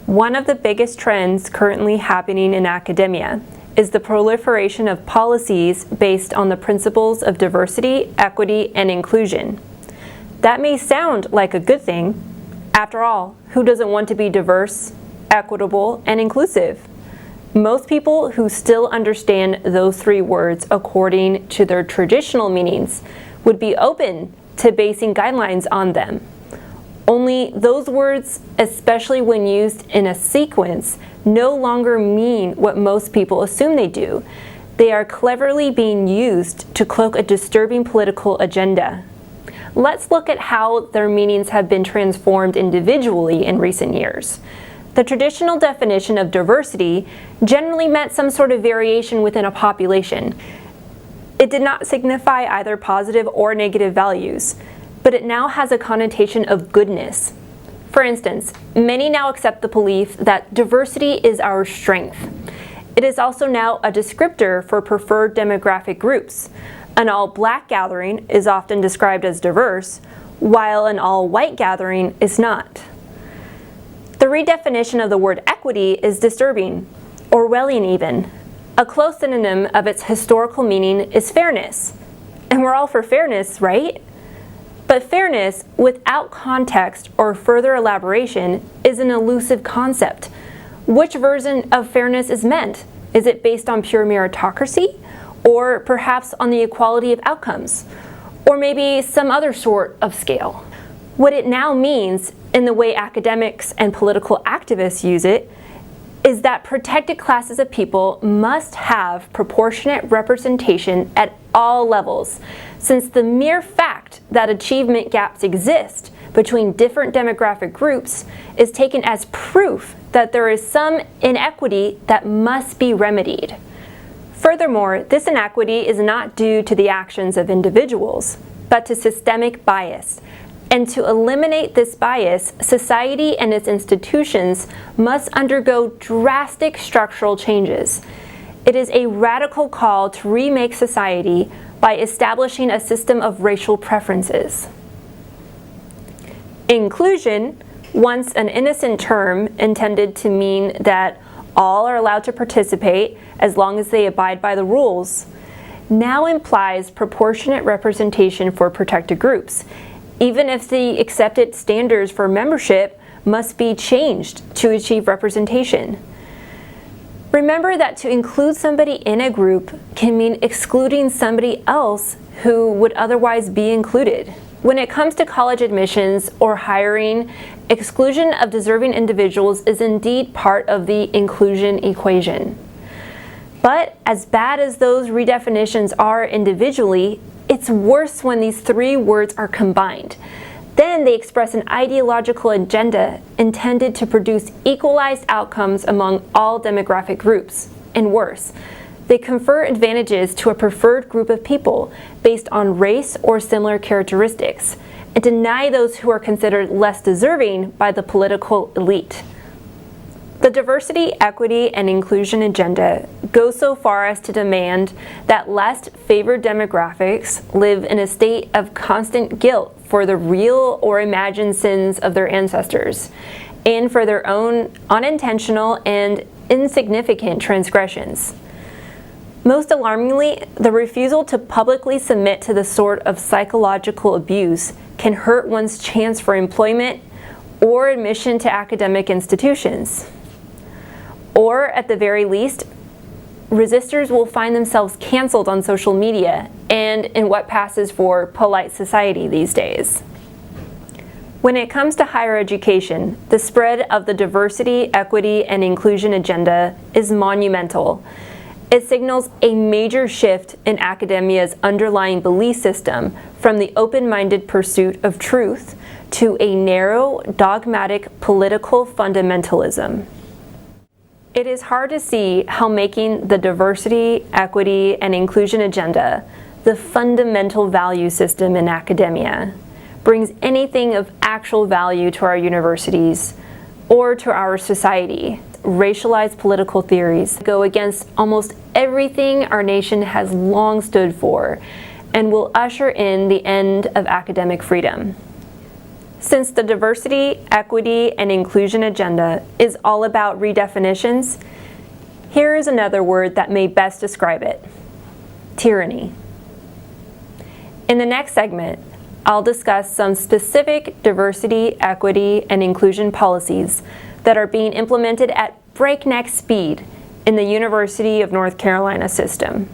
One of the biggest trends currently happening in academia is the proliferation of policies based on the principles of diversity, equity, and inclusion. That may sound like a good thing. After all, who doesn't want to be diverse, equitable, and inclusive? Most people who still understand those three words according to their traditional meanings would be open to basing guidelines on them. Only those words, especially when used in a sequence, no longer mean what most people assume they do. They are cleverly being used to cloak a disturbing political agenda. Let's look at how their meanings have been transformed individually in recent years. The traditional definition of diversity generally meant some sort of variation within a population. It did not signify either positive or negative values, but it now has a connotation of goodness. For instance, many now accept the belief that diversity is our strength. It is also now a descriptor for preferred demographic groups. An all-black gathering is often described as diverse, while an all-white gathering is not. The redefinition of the word equity is disturbing, Orwellian even. A close synonym of its historical meaning is fairness. And we're all for fairness, right? But fairness, without context or further elaboration, is an elusive concept. Which version of fairness is meant? Is it based on pure meritocracy? Or perhaps on the equality of outcomes? Or maybe some other sort of scale? What it now means, in the way academics and political activists use it, is that protected classes of people must have proportionate representation at all levels, since the mere fact that achievement gaps exist between different demographic groups is taken as proof that there is some inequity that must be remedied. Furthermore, this inequity is not due to the actions of individuals, but to systemic bias. And to eliminate this bias, society and its institutions must undergo drastic structural changes. It is a radical call to remake society by establishing a system of racial preferences. Inclusion, once an innocent term intended to mean that all are allowed to participate as long as they abide by the rules, now implies proportionate representation for protected groups, even if the accepted standards for membership must be changed to achieve representation. Remember that to include somebody in a group can mean excluding somebody else who would otherwise be included. When it comes to college admissions or hiring, exclusion of deserving individuals is indeed part of the inclusion equation. But as bad as those redefinitions are individually, it's worse when these three words are combined. Then they express an ideological agenda intended to produce equalized outcomes among all demographic groups. And worse, they confer advantages to a preferred group of people based on race or similar characteristics, and deny those who are considered less deserving by the political elite. The diversity, equity, and inclusion agenda goes so far as to demand that less favored demographics live in a state of constant guilt for the real or imagined sins of their ancestors, and for their own unintentional and insignificant transgressions. Most alarmingly, the refusal to publicly submit to the sort of psychological abuse can hurt one's chance for employment or admission to academic institutions. Or, at the very least, resistors will find themselves canceled on social media and in what passes for polite society these days. When it comes to higher education, the spread of the diversity, equity, and inclusion agenda is monumental. It signals a major shift in academia's underlying belief system from the open-minded pursuit of truth to a narrow, dogmatic political fundamentalism. It is hard to see how making the diversity, equity, and inclusion agenda the fundamental value system in academia brings anything of actual value to our universities or to our society. Racialized political theories go against almost everything our nation has long stood for and will usher in the end of academic freedom. Since the diversity, equity, and inclusion agenda is all about redefinitions, here is another word that may best describe it: tyranny. In the next segment, I'll discuss some specific diversity, equity, and inclusion policies that are being implemented at breakneck speed in the University of North Carolina system.